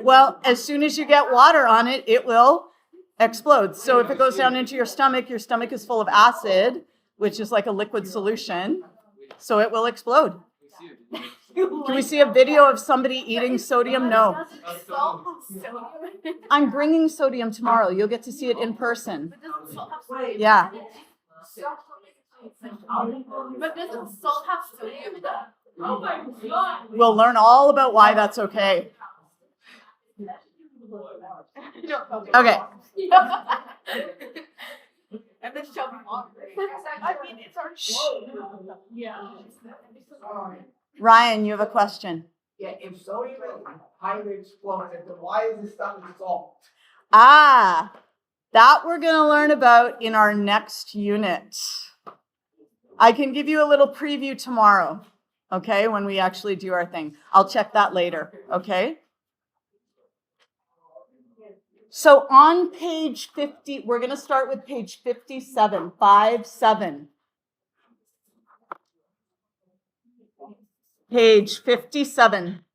Well, as soon as you get water on it, it will explode. So if it goes down into your stomach is full of acid, which is like a liquid solution. So it will explode. Can we see a video of somebody eating sodium? No. I'm bringing sodium tomorrow. You'll get to see it in person. Yeah. But doesn't salt have sodium? Oh my God. We'll learn all about why that's okay. Okay. And then show me water. I mean, it's our yeah. Ryan, you have a question. Yeah, if sodium is highly explosive, then why is this stuff in salt? Ah, that we're going to learn about in our next unit. I can give you a little preview tomorrow, okay, when we actually do our thing. I'll check that later, okay? So on page 50, we're going to start with page 57, 57. Page 57.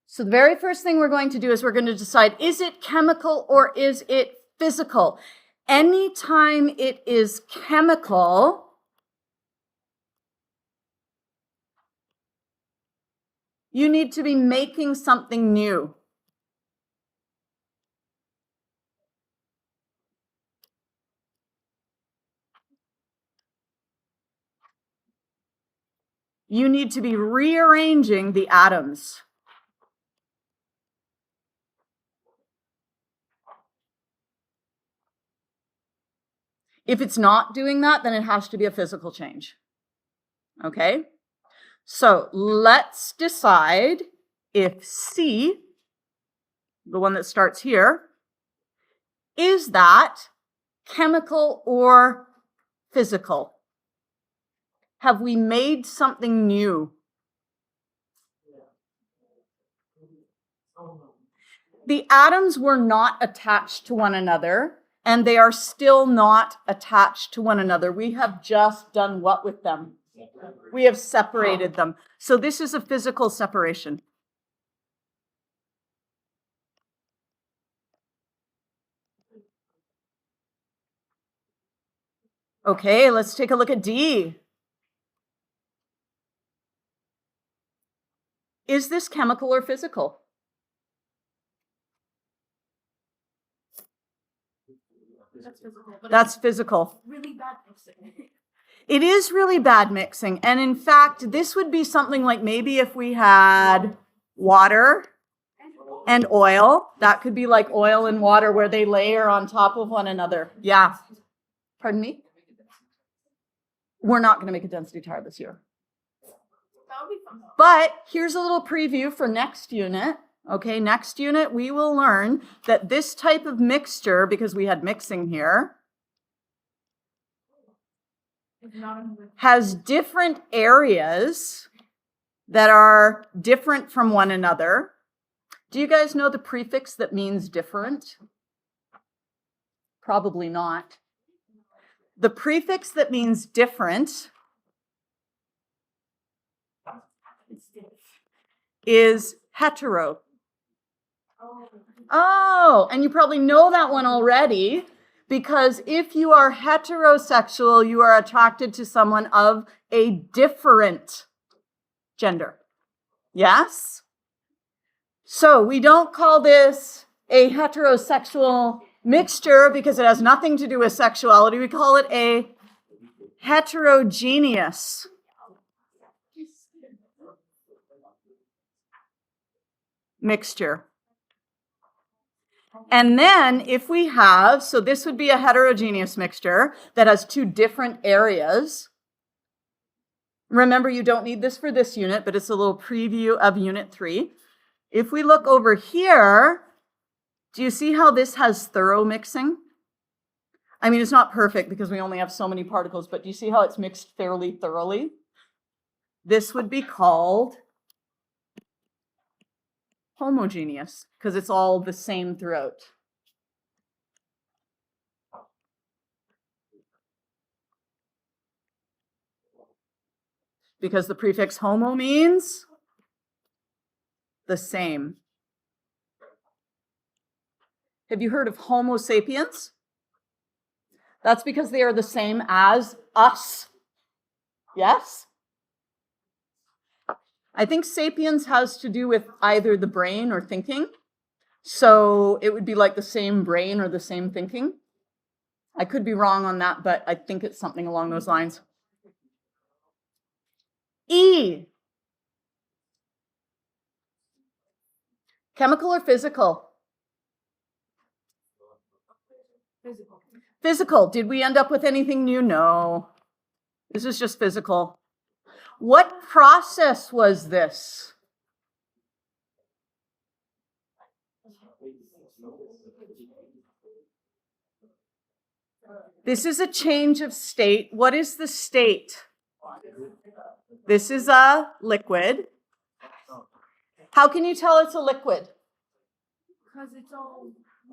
So the very first thing we're going to do is we're going to decide, is it chemical or is it physical? Anytime it is chemical, you need to be making something new. You need to be rearranging the atoms. If it's not doing that, then it has to be a physical change. Okay? So let's decide if C, the one that starts here, is that chemical or physical? Have we made something new? The atoms were not attached to one another, and they are still not attached to one another. We have just done what with them? We have separated them. So this is a physical separation. Okay, let's take a look at D. Is this chemical or physical? That's physical. Really bad mixing. It is really bad mixing. And in fact, this would be something like maybe if we had water and oil. That could be like oil and water where they layer on top of one another. Yeah. Pardon me? We're not going to make a density tire this year. That would be fun. But here's a little preview for next unit. Okay, next unit, we will learn that this type of mixture, because we had mixing here, has different areas that are different from one another. Do you guys know the prefix that means different? Probably not. The prefix that means different is hetero. Oh, and you probably know that one already, because if you are heterosexual, you are attracted to someone of a different gender. Yes? So we don't call this a heterosexual mixture because it has nothing to do with sexuality. We call it a heterogeneous mixture. And then if we have, so this would be a heterogeneous mixture that has two different areas. Remember, you don't need this for this unit, but it's a little preview of unit 3. If we look over here, do you see how this has thorough mixing? I mean, it's not perfect because we only have so many particles, but do you see how it's mixed fairly thoroughly? This would be called homogeneous because it's all the same throughout. because the prefix homo means the same. Have you heard of Homo sapiens? That's because they are the same as us. Yes? I think sapiens has to do with either the brain or thinking. So it would be like the same brain or the same thinking. I could be wrong on that, but I think it's something along those lines. E. Chemical or physical? Physical. Physical. Did we end up with anything new? No. This is just physical. What process was this? This is a change of state. What is the state? This is a liquid. How can you tell it's a liquid? Because it's all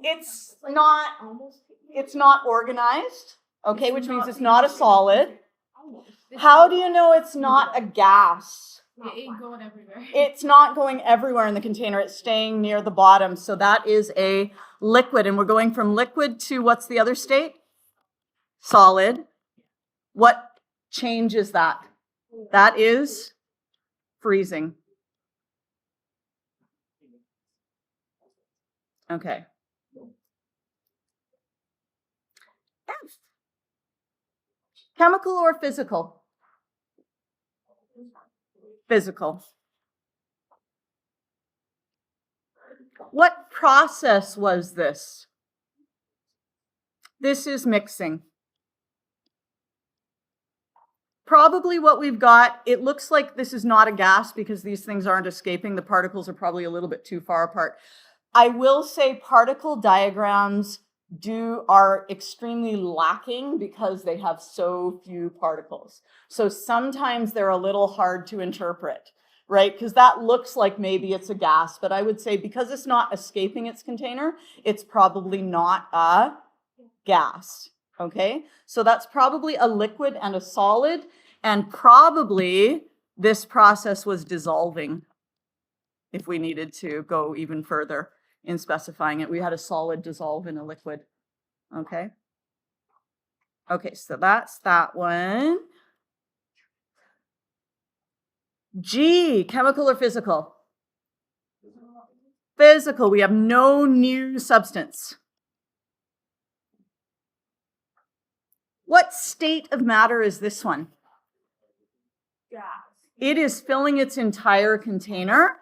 It's not organized, okay, which means it's not a solid. How do you know it's not a gas? It ain't going everywhere. It's not going everywhere in the container. It's staying near the bottom. So that is a liquid. And we're going from liquid to what's the other state? Solid. What changes that? That is freezing. Okay. F. Chemical or physical? Physical. What process was this? This is mixing. Probably what we've got, it looks like this is not a gas because these things aren't escaping. The particles are probably a little bit too far apart. I will say particle diagrams are extremely lacking because they have so few particles. So sometimes they're a little hard to interpret, right? Because that looks like maybe it's a gas, but I would say because it's not escaping its container, it's probably not a gas, okay? So that's probably a liquid and a solid, and probably this process was dissolving if we needed to go even further in specifying it. We had a solid dissolve in a liquid, okay? Okay, so that's that one. G, chemical or physical? Physical, we have no new substance. What state of matter is this one? Gas. It is filling its entire container,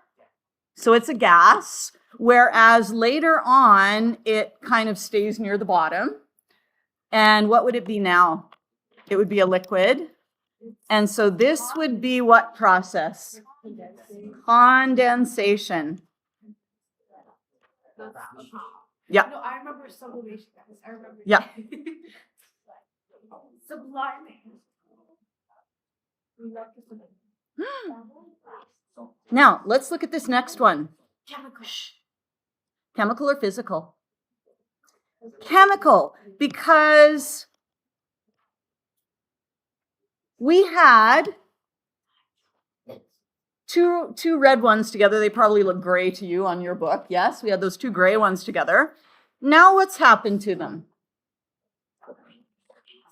so it's a gas, whereas later on, it kind of stays near the bottom. And what would it be now? It would be a liquid. And so this would be what process? Condensation. Yeah. No, I remember sublimation, guys. I remember. Yeah. Subliming. Now, let's look at this next one. Chemical. Chemical or physical? Chemical, because we had two red ones together. They probably look gray to you on your book. Yes, we had those two gray ones together. Now what's happened to them?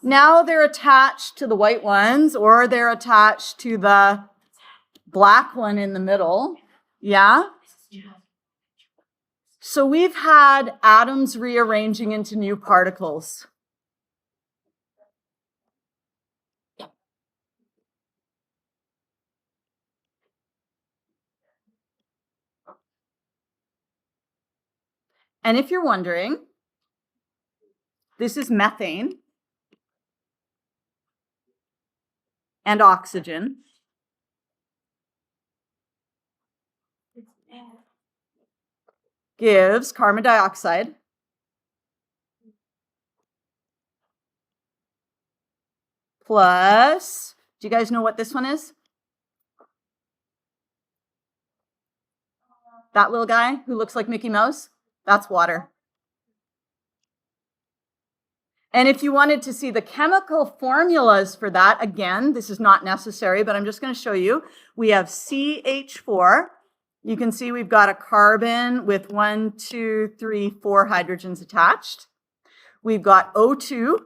Now they're attached to the white ones, or they're attached to the black one in the middle. Yeah? So we've had atoms rearranging into new particles. And if you're wondering, this is methane and oxygen. Gives carbon dioxide. Plus, do you guys know what this one is? That little guy who looks like Mickey Mouse? That's water. And if you wanted to see the chemical formulas for that, again, this is not necessary, but I'm just going to show you. We have CH4. You can see we've got a carbon with 1, 2, 3, 4 hydrogens attached. We've got O2.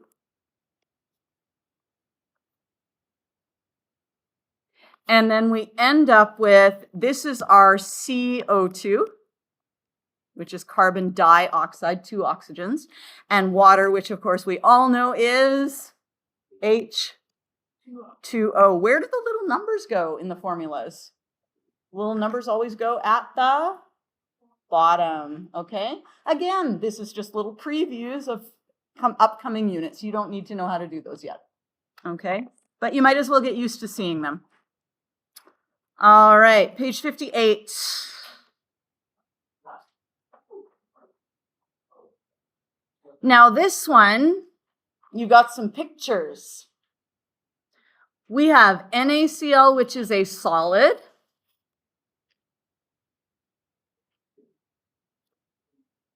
And then we end up with, this is our CO2, which is carbon dioxide, 2 oxygens, and water, which of course we all know is H2O. Where do the little numbers go in the formulas? Little numbers always go at the bottom, okay? Again, this is just little previews of upcoming units. You don't need to know how to do those yet, okay? But you might as well get used to seeing them. All right, page 58. Now this one, you got some pictures. We have NaCl, which is a solid.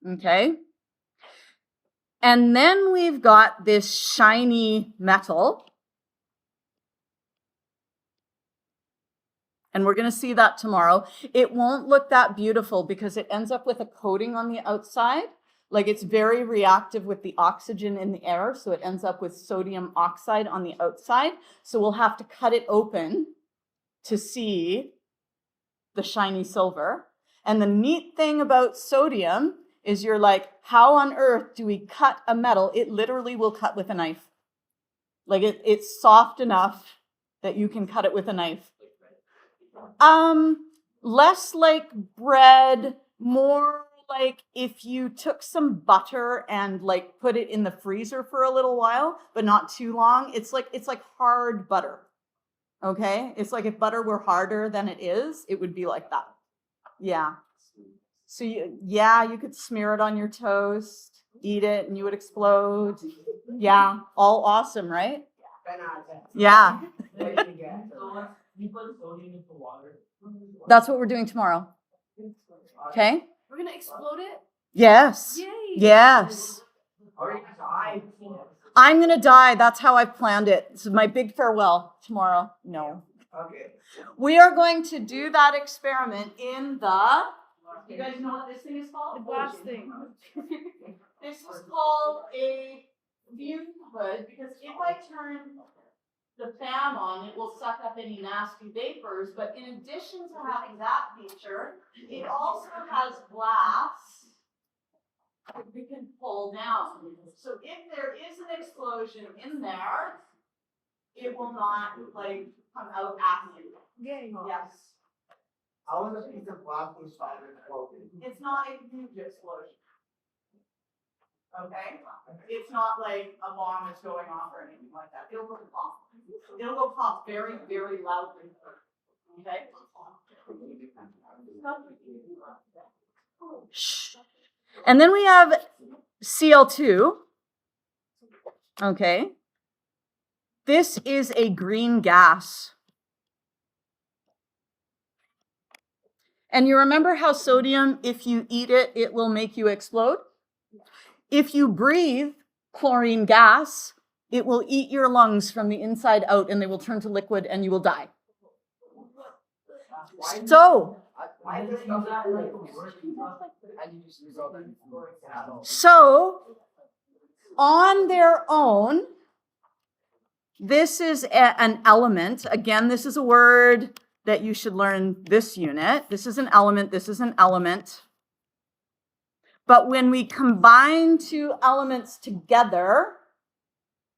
Okay. And then we've got this shiny metal. And we're going to see that tomorrow. It won't look that beautiful because it ends up with a coating on the outside. Like it's very reactive with the oxygen in the air. So it ends up with sodium oxide on the outside. So we'll have to cut it open to see the shiny silver. And the neat thing about sodium is you're like, how on earth do we cut a metal? It literally will cut with a knife. Like it's soft enough that you can cut it with a knife. Less like bread, more like if you took some butter and like put it in the freezer for a little while, but not too long. It's like hard butter. Okay? It's like if butter were harder than it is, it would be like that. Yeah. So you could smear it on your toast, eat it, and you would explode. Yeah, all awesome, right? Yeah. You put sodium into water. That's what we're doing tomorrow. Okay? We're gonna explode it? Yes. Yay! Yes. Or you die. I'm going to die. That's how I've planned it. This is my big farewell tomorrow. No. Okay. We are going to do that experiment in the... You guys know what this thing is called? The glass thing. This is called a fume hood because if I turn the fan on, it will suck up any nasty vapors. But in addition to having that feature, it also has glass that we can pull down. So if there is an explosion in there, it will not like come out at you. Yay. Yes. How is a piece of glass exploded? It's not a huge explosion. Okay? It's not like a bomb is going off or anything like that. It'll go pop. It'll go pop very, very loudly. Okay? Shh. And then we have Cl2. Okay? This is a green gas. And you remember how sodium, if you eat it, it will make you explode? If you breathe chlorine gas, it will eat your lungs from the inside out and they will turn to liquid and you will die. So, on their own, this is an element. Again, this is a word that you should learn this unit. This is an element, this is an element. But when we combine two elements together,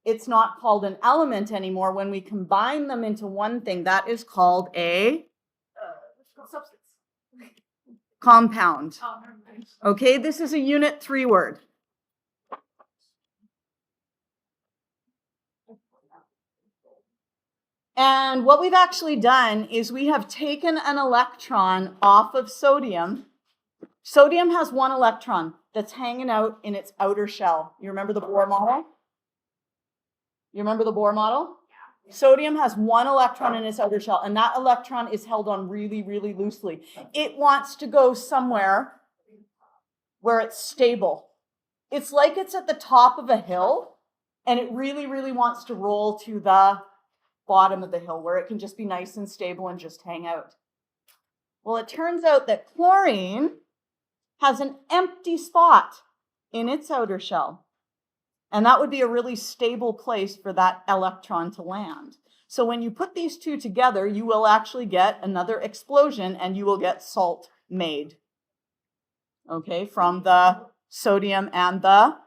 it's not called an element anymore. When we combine them into one thing, that is called a Substance. compound. Oh, never mind. Okay, this is a unit 3 word. And what we've actually done is we have taken an electron off of sodium. Sodium has 1 electron that's hanging out in its outer shell. You remember the Bohr model? You remember the Bohr model? Yeah. Sodium has 1 electron in its outer shell, and that electron is held on really, really loosely. It wants to go somewhere where it's stable. It's like it's at the top of a hill, And it really, really wants to roll to the bottom of the hill where it can just be nice and stable and just hang out. Well, it turns out that chlorine has an empty spot in its outer shell. And that would be a really stable place for that electron to land. So when you put these two together, you will actually get another explosion and you will get salt made. Okay, from the sodium and the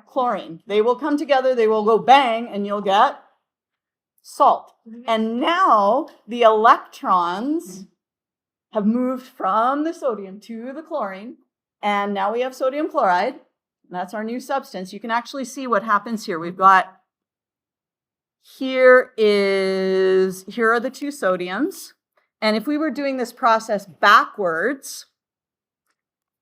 chlorine. They will come together, they will go bang, and you'll get salt. And now the electrons have moved from the sodium to the chlorine, and now we have sodium chloride. That's our new substance. You can actually see what happens here. We've got, here are the two sodiums. And if we were doing this process backwards,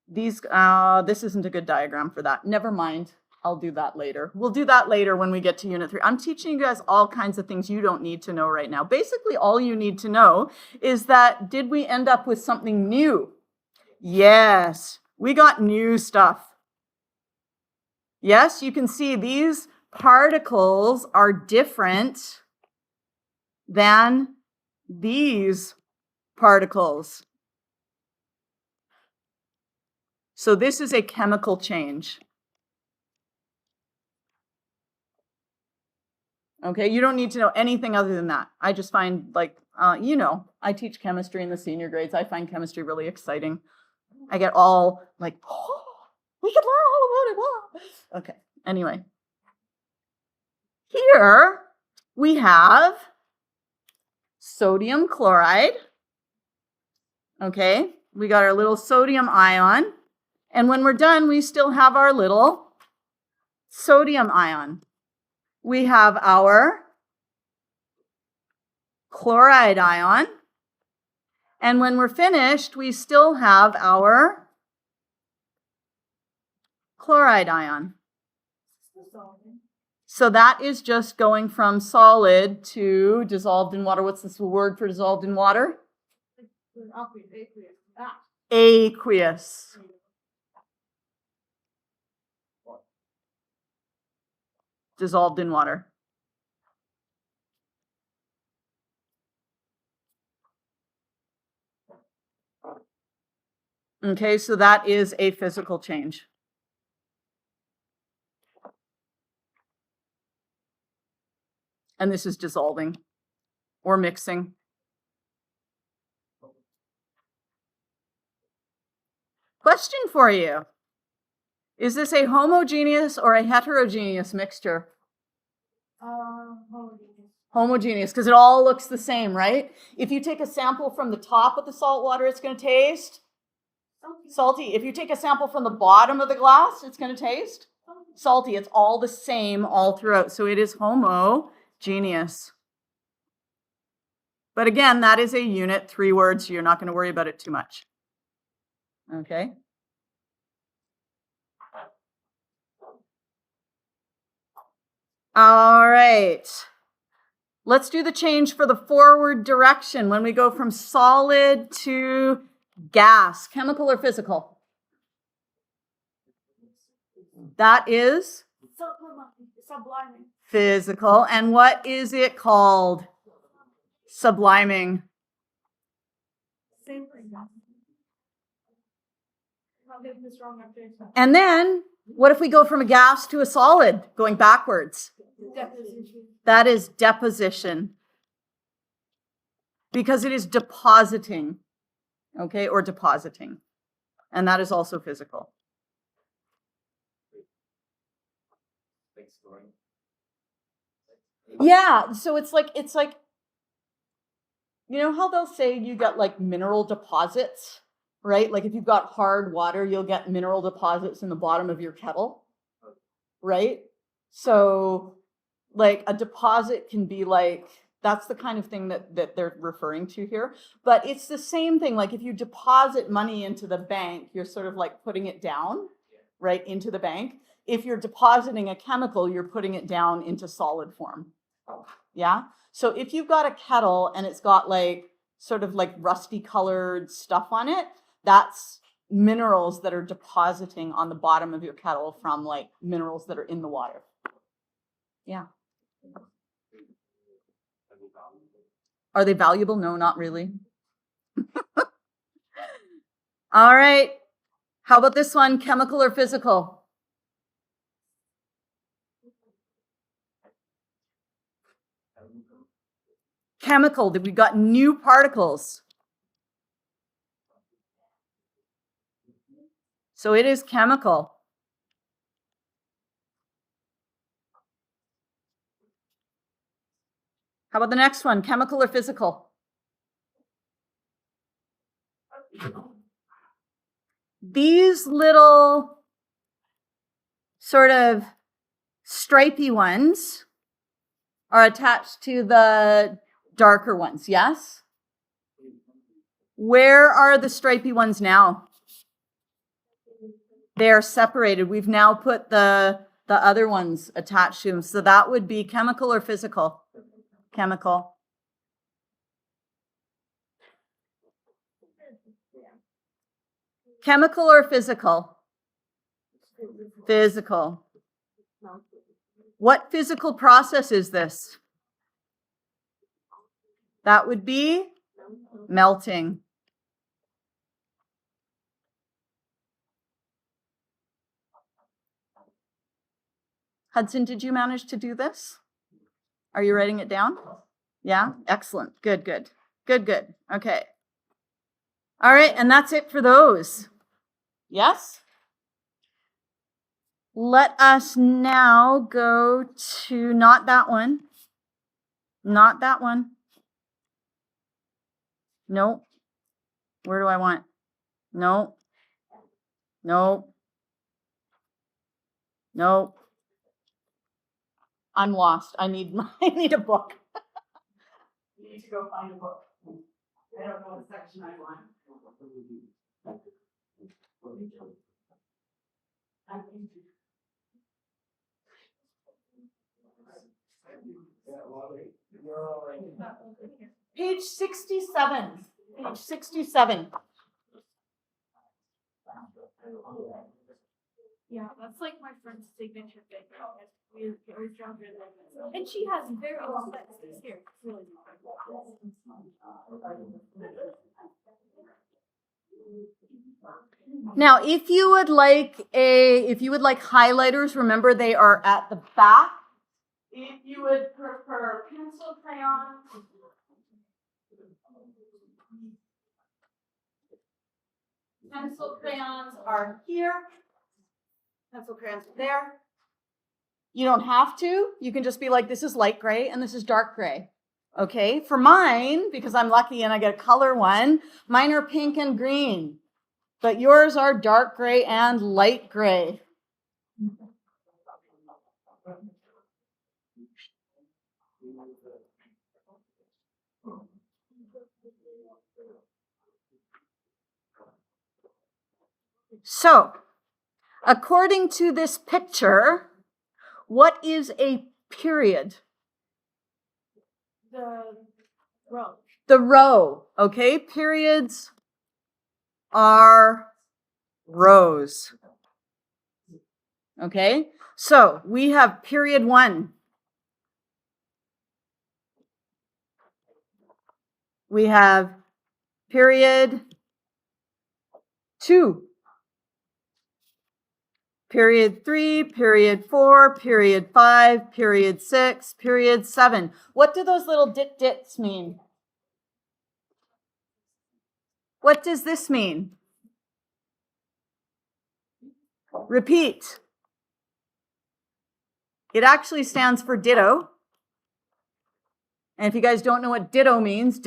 this isn't a good diagram for that. Never mind. I'll do that later. We'll do that later when we get to Unit 3. I'm teaching you guys all kinds of things you don't need to know right now. Basically, all you need to know is that, did we end up with something new? Yes, we got new stuff. Yes, you can see these particles are different than these particles. So this is a chemical change. Okay, you don't need to know anything other than that. I just find, like, I teach chemistry in the senior grades. I find chemistry really exciting. I get all like, oh, we could learn all about it. Wow. Okay, anyway. Here we have sodium chloride. Okay, we got our little sodium ion. And when we're done, we still have our little sodium ion. We have our chloride ion. And when we're finished, we still have our chloride ion. So that is just going from solid to dissolved in water. What's this word for dissolved in water? Aqueous. Dissolved in water. Okay, so that is a physical change. And this is dissolving or mixing. Question for you. Is this a homogeneous or a heterogeneous mixture? Homogeneous, because it all looks the same, right? If you take a sample from the top of the salt water, it's going to taste salty. If you take a sample from the bottom of the glass, it's going to taste salty. It's all the same all throughout. So it is homogeneous. But again, that is a unit, 3 words, so you're not going to worry about it too much. Okay? All right. Let's do the change for the forward direction when we go from solid to gas. Chemical or physical? That is Subliming. physical. And what is it called? Subliming. Same thing. I'll get this wrong after. And then, what if we go from a gas to a solid, going backwards? Deposition. That is deposition. Because it is depositing, okay, or depositing. And that is also physical. Yeah, so it's like, you know how they'll say you get like mineral deposits, right? Like if you've got hard water, you'll get mineral deposits in the bottom of your kettle, right? So like a deposit can be like, that's the kind of thing that they're referring to here. But it's the same thing. Like if you deposit money into the bank, you're sort of like putting it down, right, into the bank. If you're depositing a chemical, you're putting it down into solid form. Yeah? So if you've got a kettle and it's got like sort of like rusty colored stuff on it, that's minerals that are depositing on the bottom of your kettle from like minerals that are in the water. Yeah. Are they valuable? No, not really. All right. How about this one? Chemical or physical? Chemical. We've got new particles. So it is chemical. How about the next one? Chemical or physical? These little sort of stripy ones are attached to the darker ones, yes? Where are the stripy ones now? They are separated. We've now put the other ones attached to them. So that would be chemical or physical? Chemical. Chemical or physical? Physical. What physical process is this? That would be melting. Hudson, did you manage to do this? Are you writing it down? Yeah? Excellent. Good, good. Good, good. Okay. All right, and that's it for those. Yes? Let us now go to not that one. Not that one. Nope. Where do I want? Nope. Nope. Nope. I'm lost. I need a book. You need to go find a book. I don't know what section I want. Page 67. Page 67. Yeah, that's like my friend's signature thing. We always draw her like, and she has very long legs. Here, it's really Now, if you would like highlighters, remember they are at the back. If you would prefer pencil crayons, pencil crayons are here. Pencil crayons are there. You don't have to. You can just be like, this is light gray and this is dark gray. Okay, for mine, because I'm lucky and I get a color one, mine are pink and green, but yours are dark gray and light gray. So, according to this picture, what is a period? the row. The row, okay? Periods are rows. Okay? So, we have period 1. We have period 2. Period 3, period 4, period 5, period 6, period 7. What do those little dits mean? What does this mean? Repeat. It actually stands for ditto. And if you guys don't know what ditto means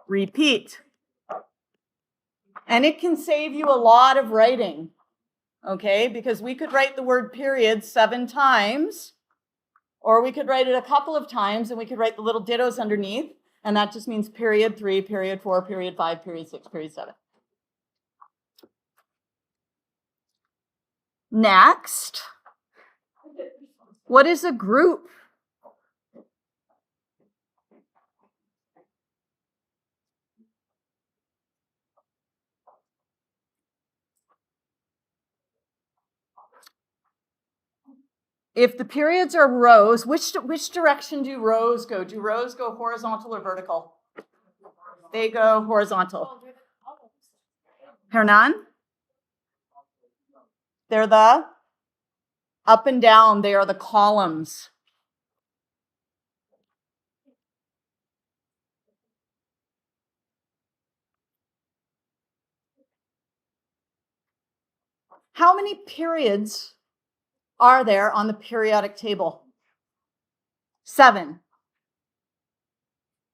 repeat. And it can save you a lot of writing, okay? Because we could write the word period 7 times, or we could write it a couple of times and we could write the little dittos underneath. And that just means period 3, period 4, period 5, period 6, period 7. Next, what is a group? If the periods are rows, which direction do rows go? Do rows go horizontal or vertical? They go horizontal. Hernan? They're the up and down. They are the columns. How many periods are there on the periodic table? 7.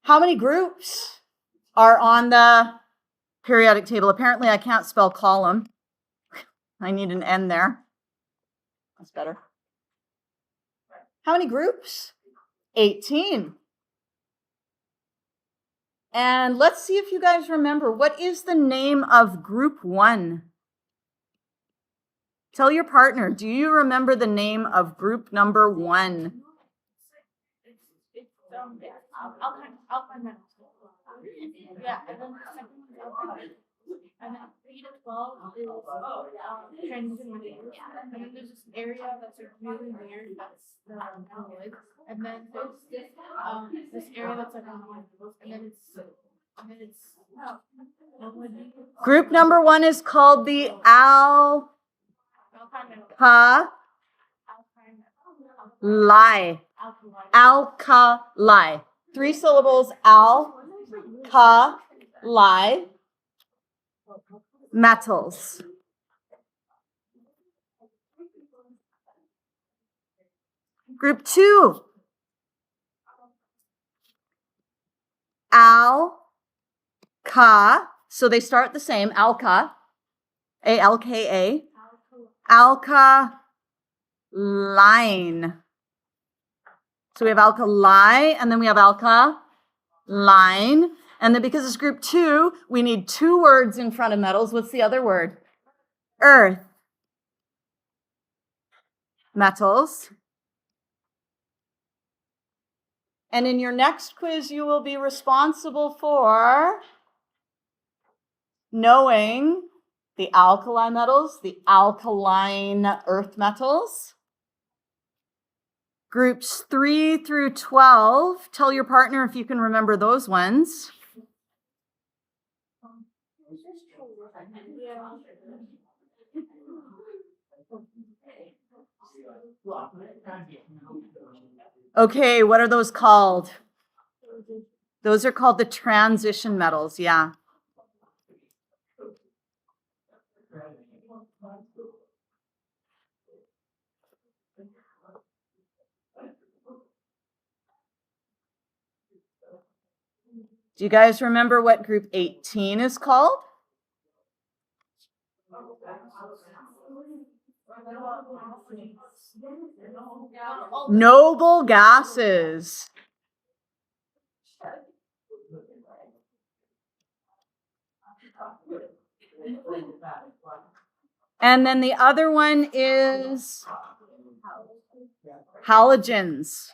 How many groups are on the periodic table? Apparently, I can't spell column. I need an N there. That's better. How many groups? 18. And let's see if you guys remember, what is the name of group 1? Tell your partner, do you remember the name of group number 1? Alpine metals. Yeah, and then the second one is alpine. And then 3 to 12 is transition metals. And then there's this area that's like really weird, that's the wood. And then there's this area that's like alpine metals. And then it's Group number 1 is called the alpine metals. Alkali. Alkali. 3 syllables. Alkali metals. Group 2. Alka. So they start the same. Alka. A-L-K-A. Alkaline. So we have alkali, and then we have alkaline. And then because it's group 2, we need 2 words in front of metals. What's the other word? Earth. Metals. And in your next quiz, you will be responsible for knowing the alkali metals, the alkaline earth metals. Groups 3 through 12. Tell your partner if you can remember those ones. Okay, what are those called? Those are called the transition metals, yeah. Do you guys remember what group 18 is called? Noble gases. And then the other one is halogens.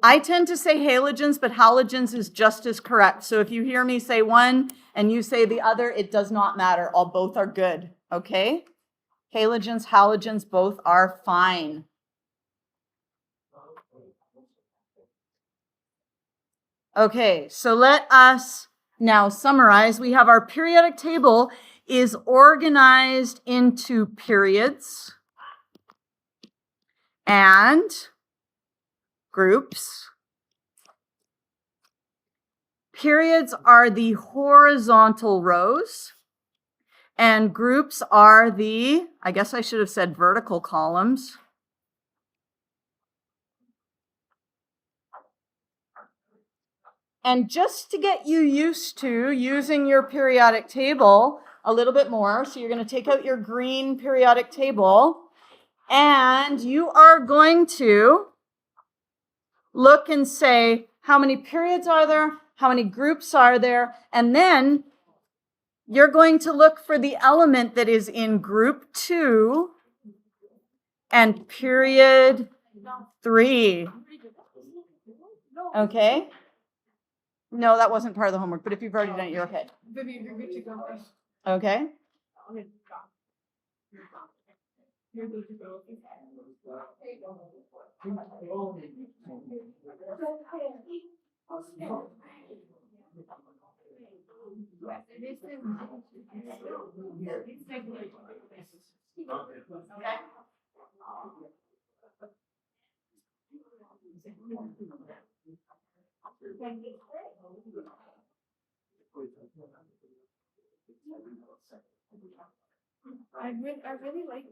I tend to say halogens, but halogens is just as correct. So if you hear me say one and you say the other, it does not matter. Both are good, okay? Halogens, halogens, both are fine. Okay, so let us now summarize. We have our periodic table is organized into periods and groups. Periods are the horizontal rows, and groups are the, I guess I should have said vertical columns. And just to get you used to using your periodic table a little bit more, so you're going to take out your green periodic table, and you are going to look and say, how many periods are there? How many groups are there? And then you're going to look for the element that is in group 2 and period 3. Okay? No, that wasn't part of the homework, but if you've already done it, you're okay. Vivian, you're good to go. Okay? You're good to go. Okay. I really like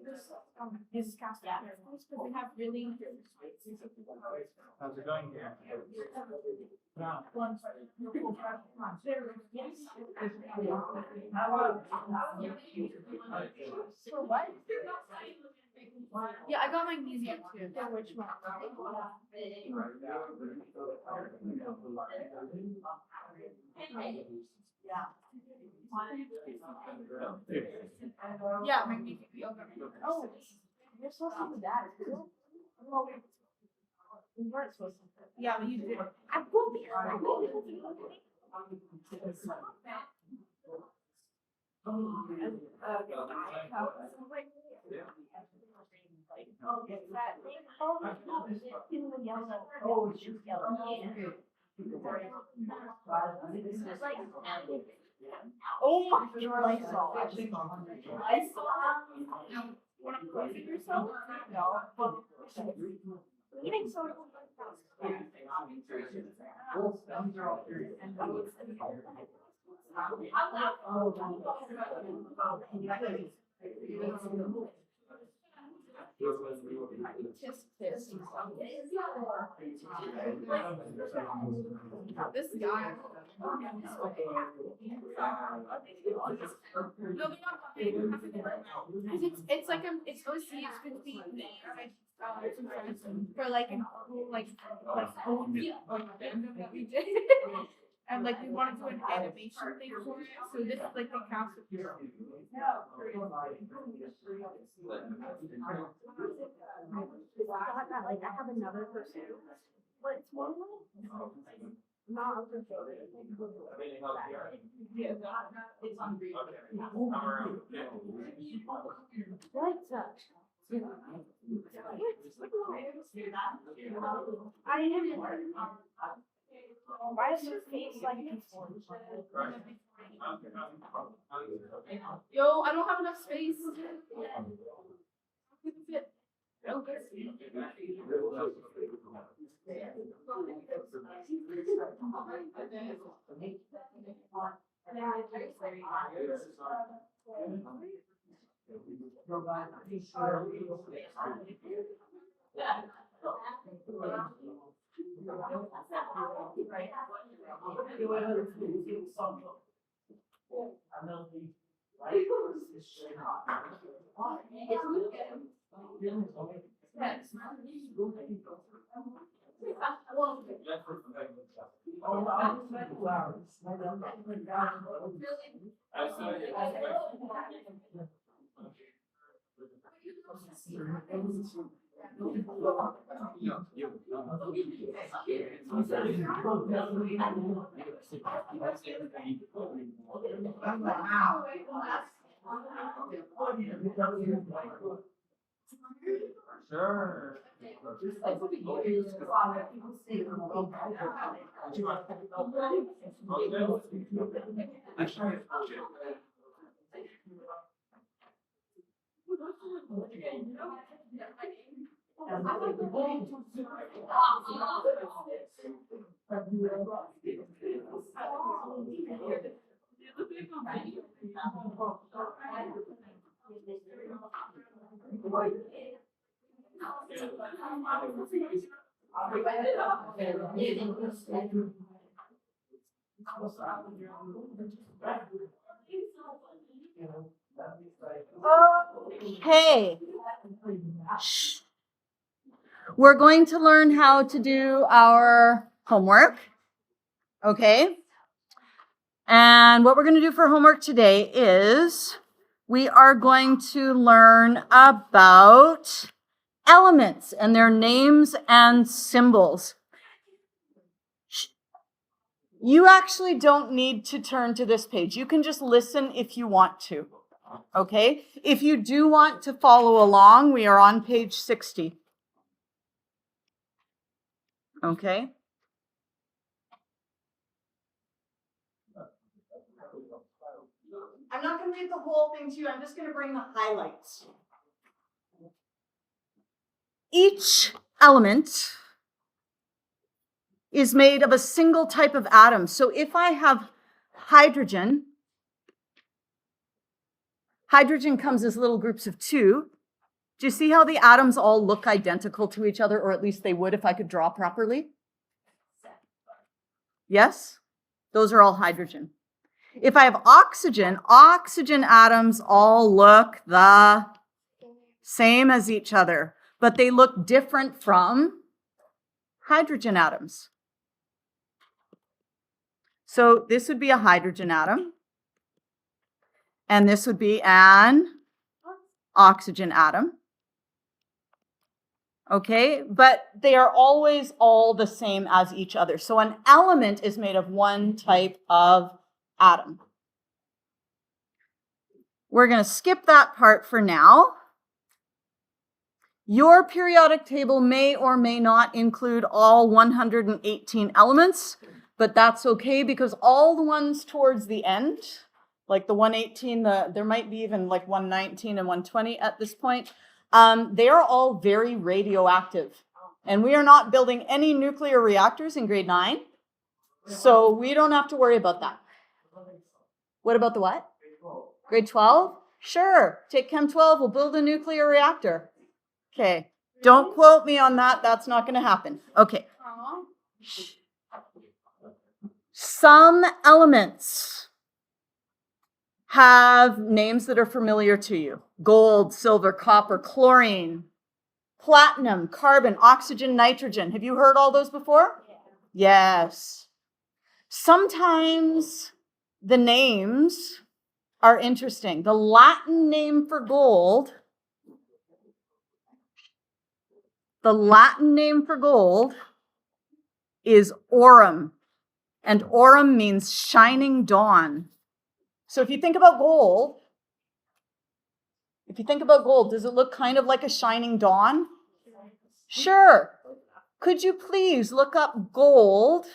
this cast characters because they have really How's it going here? For what? Yeah, I got magnesium too. For which one? Yeah, magnesium. Oh, you're supposed to do that too? We weren't supposed to. Yeah, but you did. I will be. Oh, it's just yellow. Oh my God. Want to poison yourself? No. Eating soda. This guy. No, they're not buying. It's like it's OC. It's between me and some friends for like an like random that we did. And like we want to do an animation thing for it, so this is like the cast of Like I have another person. But it's more like not a favorite. I am. Why is your face like this one? Yo, I don't have enough space. Sure. Okay. Shh. We're going to learn how to do our homework. Okay. And what we're going to do for homework today is we are going to learn about elements and their names and symbols. You actually don't need to turn to this page. You can just listen if you want to. Okay? If you do want to follow along, we are on page 60. Okay. I'm not going to read the whole thing to you. I'm just going to bring the highlights. Each element is made of a single type of atom. So if I have hydrogen, hydrogen comes as little groups of 2. Do you see how the atoms all look identical to each other, or at least they would if I could draw properly? Yes? Those are all hydrogen. If I have oxygen, oxygen atoms all look the same as each other, but they look different from hydrogen atoms. So this would be a hydrogen atom, and this would be an oxygen atom. Okay, but they are always all the same as each other. So an element is made of one type of atom. We're going to skip that part for now. Your periodic table may or may not include all 118 elements, but that's okay because all the ones towards the end, like the 118, there might be even like 119 and 120 at this point, they are all very radioactive. And we are not building any nuclear reactors in grade 9, so we don't have to worry about that. What about the what? Grade 12? Sure, take Chem 12, we'll build a nuclear reactor. Okay, don't quote me on that, that's not going to happen. Okay. Some elements have names that are familiar to you. Gold, silver, copper, chlorine, platinum, carbon, oxygen, nitrogen. Have you heard all those before? Yeah. Yes. Sometimes the names are interesting. The Latin name for gold, is aurum, and aurum means shining dawn. So if you think about gold, does it look kind of like a shining dawn? Sure. Could you please look up gold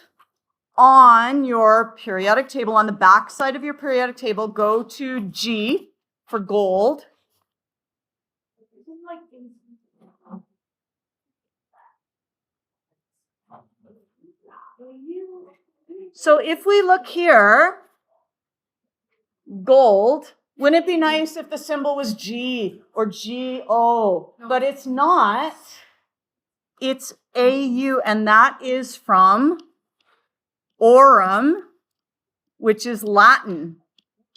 on your periodic table, on the back side of your periodic table? Go to G for gold. So if we look here, gold, wouldn't it be nice if the symbol was G or GO? But it's not. It's AU, and that is from aurum, which is Latin.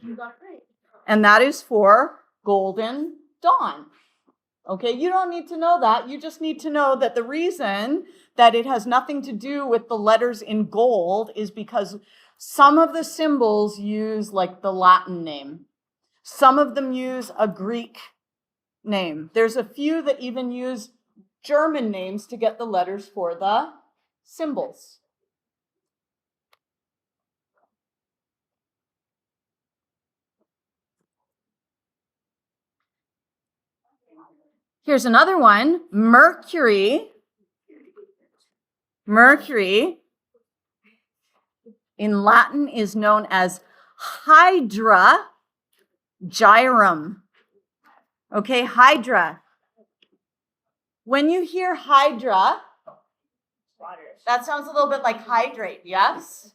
You got it right. And that is for golden dawn. Okay, you don't need to know that. You just need to know that the reason that it has nothing to do with the letters in gold is because some of the symbols use like the Latin name. Some of them use a Greek name. There's a few that even use German names to get the letters for the symbols. Here's another one, mercury. Mercury in Latin is known as hydra gyrum. Okay, hydra. When you hear hydra, that sounds a little bit like hydrate, yes?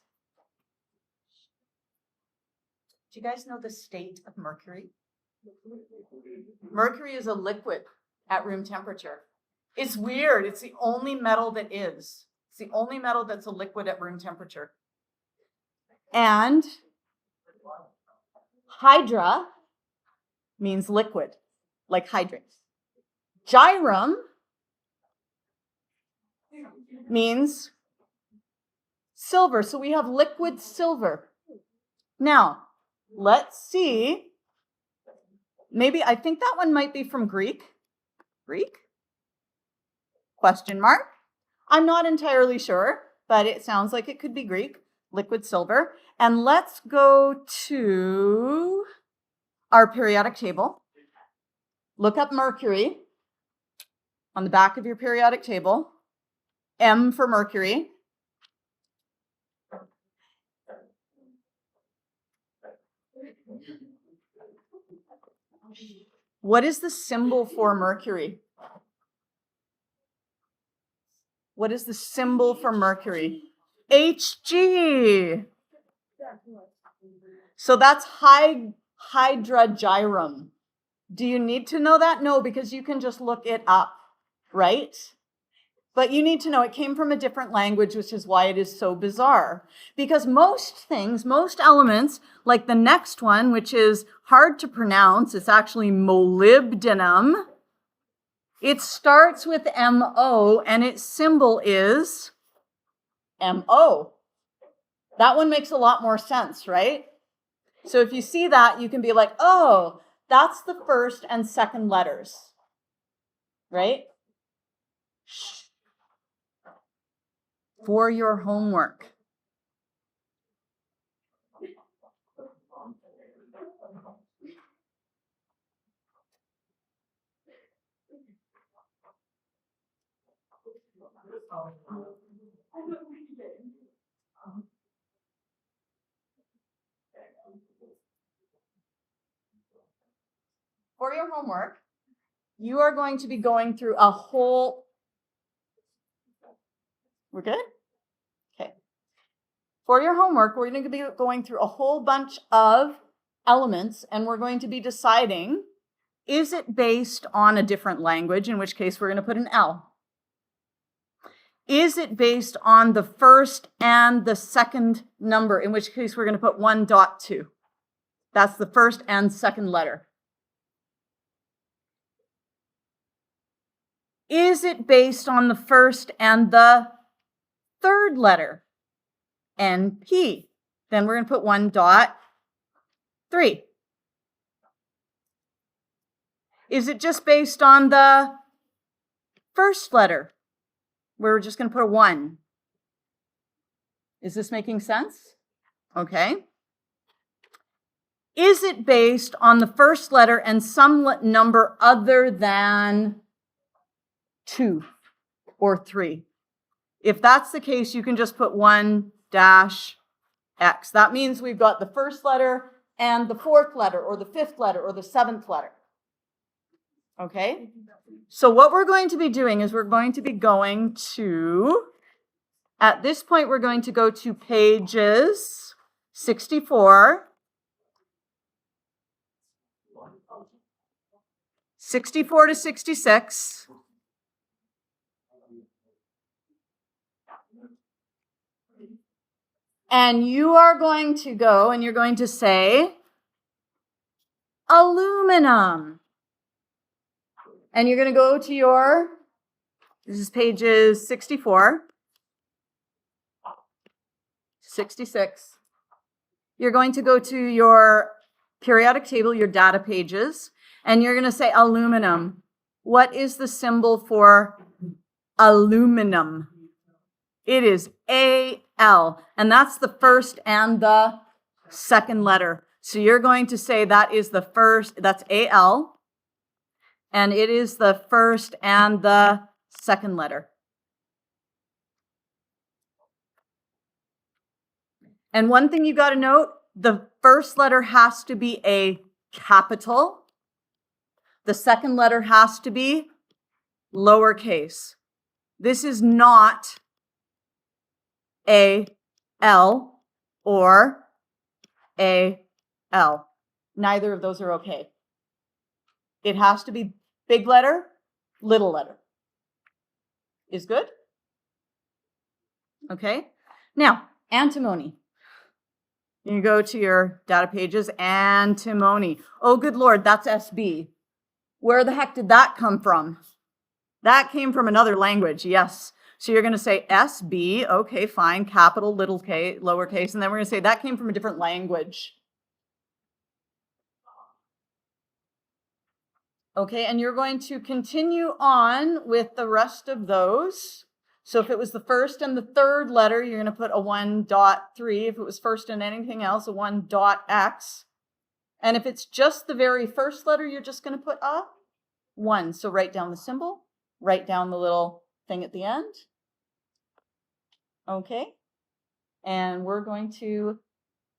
Do you guys know the state of mercury? Mercury is a liquid at room temperature. It's weird. It's the only metal that is. It's the only metal that's a liquid at room temperature. And hydra means liquid, like hydrates. Gyrum means silver. So we have liquid silver. Now, let's see. Maybe, I think that one might be from Greek. Greek? Question mark. I'm not entirely sure, but it sounds like it could be Greek. Liquid silver. And let's go to our periodic table. Look up mercury on the back of your periodic table. M for Mercury. What is the symbol for Mercury? What is the symbol for Mercury? Hg. So that's hydragyrum. Do you need to know that? No, because you can just look it up, right? But you need to know it came from a different language, which is why it is so bizarre. Because most things, most elements, like the next one, which is hard to pronounce, it's actually molybdenum. It starts with MO and its symbol is MO. That one makes a lot more sense, right? So if you see that, you can be like, oh, that's the first and second letters, right? For your homework. For your homework, you are going to be going through a whole... We're good? Okay. For your homework, we're going to be going through a whole bunch of elements, and we're going to be deciding, is it based on a different language, in which case we're going to put an L? Is it based on the first and the second number, in which case we're going to put 1.2? That's the first and second letter. Is it based on the first and the third letter? NP. Then we're going to put 1.3. Is it just based on the first letter? We're just going to put a 1. Is this making sense? Okay. Is it based on the first letter and some number other than 2 or 3? If that's the case, you can just put 1-X. That means we've got the first letter and the fourth letter or the fifth letter or the seventh letter. Okay? So what we're going to be doing is we're going to be going to, at this point, we're going to go to pages 64, 64 to 66. And you are going to go and you're going to say aluminum. And you're going to go to your, this is pages 64, 66. You're going to go to your periodic table, your data pages, and you're going to say aluminum. What is the symbol for aluminum? It is AL, and that's the first and the second letter. So you're going to say that is the first, that's AL. And it is the first and the second letter. And one thing you got to note, the first letter has to be a capital. The second letter has to be lowercase. This is not A-L or A-L. Neither of those are okay. It has to be big letter, little letter. Is good? Okay. Now, antimony. You go to your data pages, antimony. Oh, good Lord, that's SB. Where the heck did that come from? That came from another language, yes. So you're going to say SB, okay, fine, capital, little k, lowercase, and then we're going to say that came from a different language. Okay, and you're going to continue on with the rest of those. So if it was the first and the third letter, you're going to put a 1.3. If it was first and anything else, a 1.x. And if it's just the very first letter, you're just going to put a 1. So write down the symbol, write down the little thing at the end, Okay. And we're going to,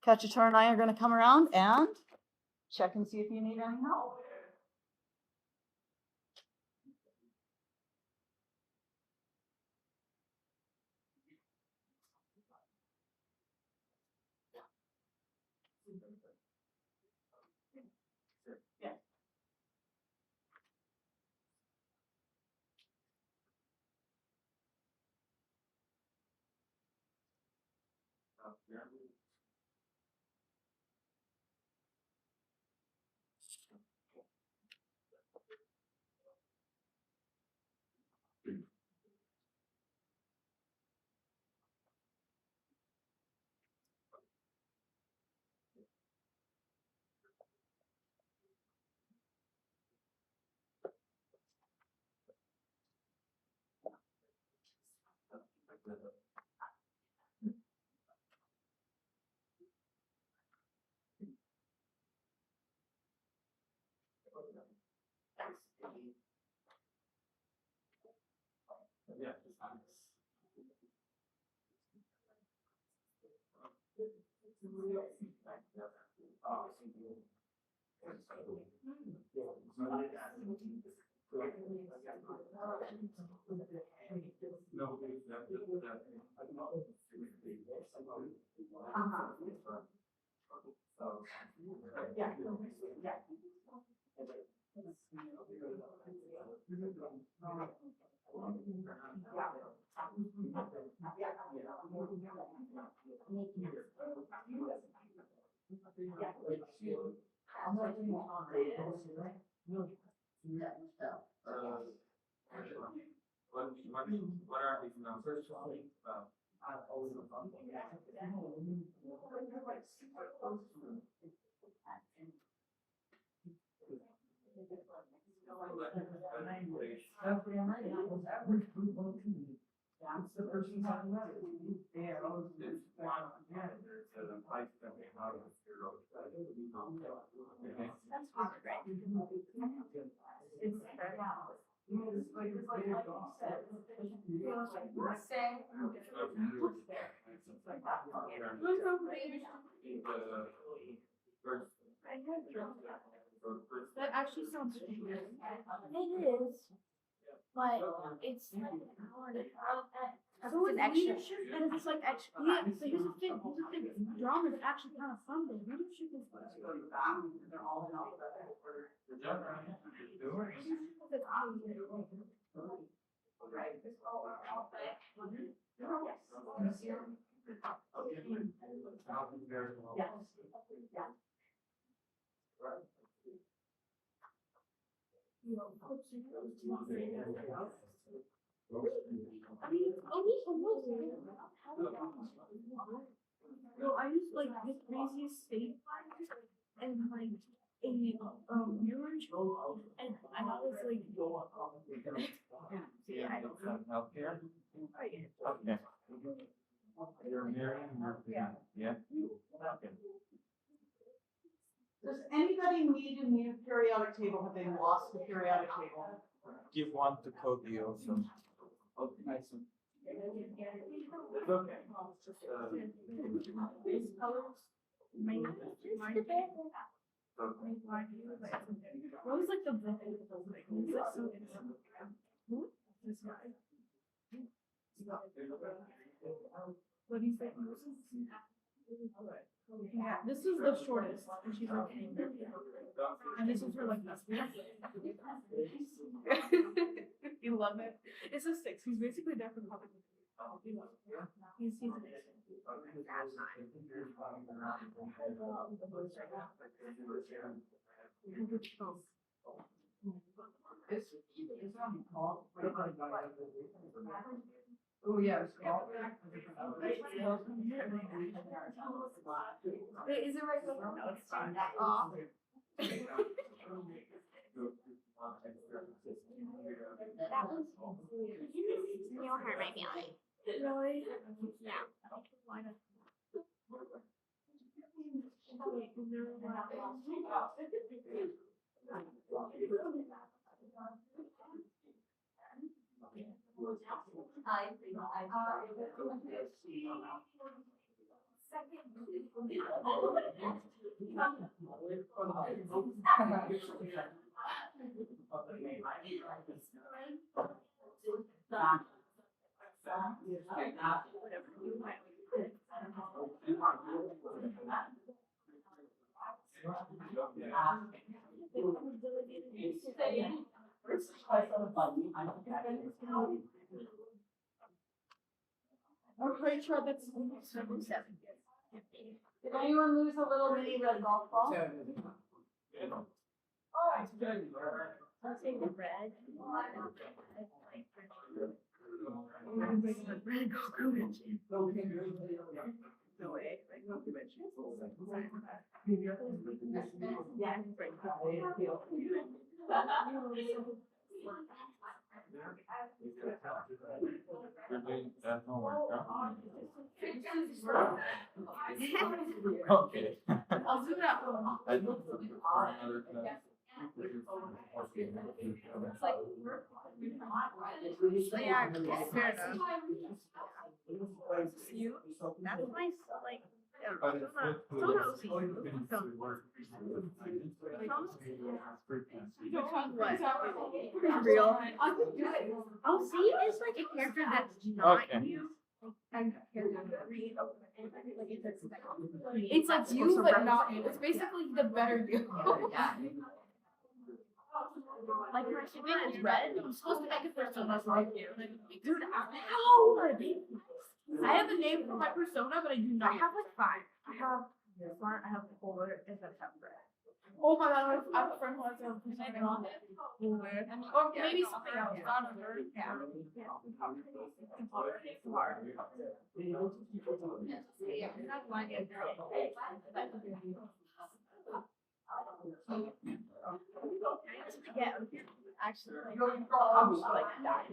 Kachitar and I are going to come around and check and see if you need any help. Yeah. What are these numbers? That actually sounds familiar. It is, but it's like hard. So it's leadership and it's like extra. Yeah, so here's the thing. Drama is actually kind of fun, but leadership is I mean, almost. No, I used like the craziest state and like a mirror and I was like, yeah, I don't know. Healthcare? Okay. You're marrying, yeah. Okay. Does anybody need a new periodic table? Have they lost the periodic table? Give one to Cody also. Okay, nice. It's okay. These colors, my what was like the book? It was like so who? This guy. What do you think? Yeah, this is the shortest, and she's like, and this is her like best friend. You love it. It's a 6. He's basically there for the public. He's amazing. Oh, yeah. Wait, is it right? No, it's fine. That was Neil hurt my feeling. Really? Yeah. Why not? I'm pretty sure that's 7. Did anyone lose a little mini red golf ball? I'll say the red. No way. Like, no convention. Yeah. Okay. I'll do that one. I think for another class. It's like, yeah, fair enough. You? That's nice. Like, But it's Real. oh, see, it's like a character that's not Okay. you. It's like you, but not you. It's basically the better you. Like my persona is red. I'm supposed to make a persona like you. Dude, how? I have a name for my persona, but I do I not. have like 5. I have smart. I have polar, and then I have red. Oh my god, I have a friend who has a persona on it. Or maybe something else. I don't know. Yeah. Yeah. Actually, like, that.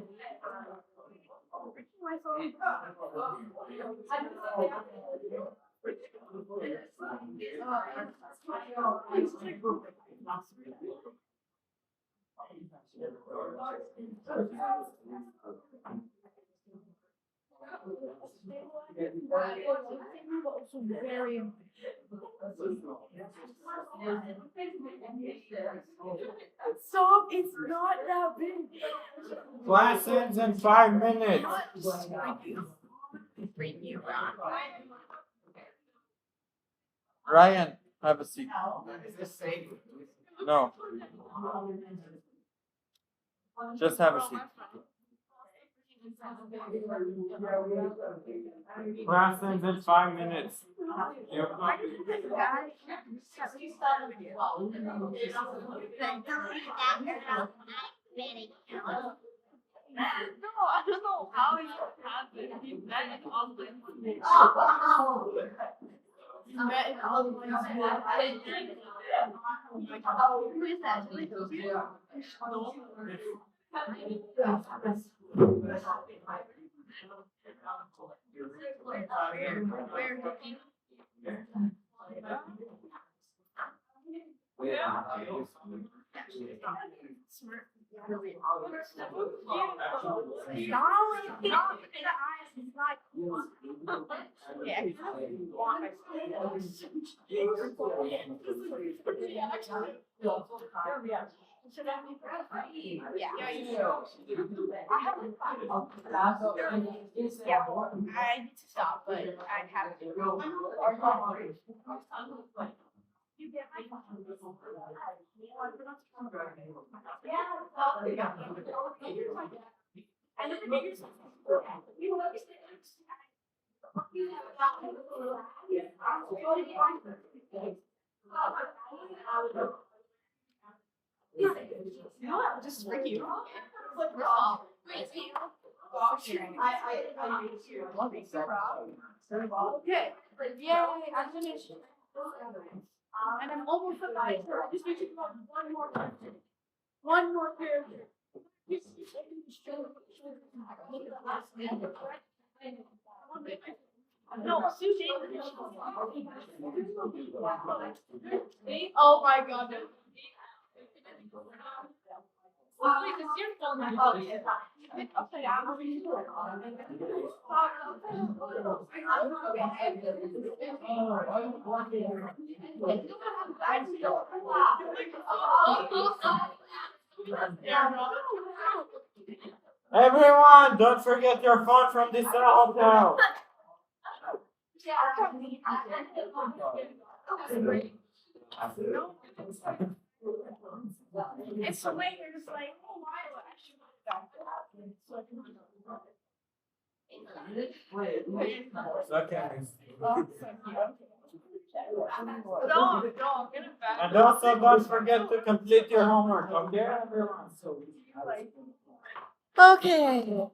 Very so it's not that big. Class ends in 5 minutes. Ryan, have a seat. Is this safe? No, just have a seat. Class ends in 5 minutes. You- No, I don't know how it happened. He met in online. He met in online. Who is that? Yeah, you should. I haven't I need to stop, but I have to. You get my just for you. Okay, yay, I finished. And I'm almost at my turn. I just need to go one more question. One more character. No, Sushi. Oh my god. Wait, is your phone on? Oh, yeah. Upside down. Everyone, don't forget your phone from this hotel. It's the way you're just like, oh my, I should have No, I'm gonna back. And also don't forget to complete your homework, okay, everyone? Okay.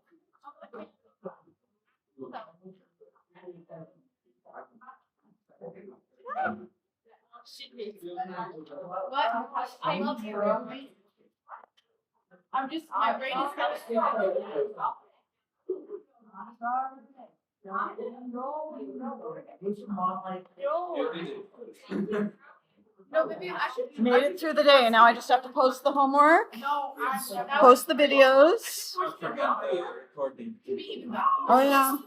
What? I love you. I'm just, my brain is kind of. No, maybe I should. Made it through the day, and now I just have to post the homework, No, post the videos. Don't forget the recording. Oh, yeah.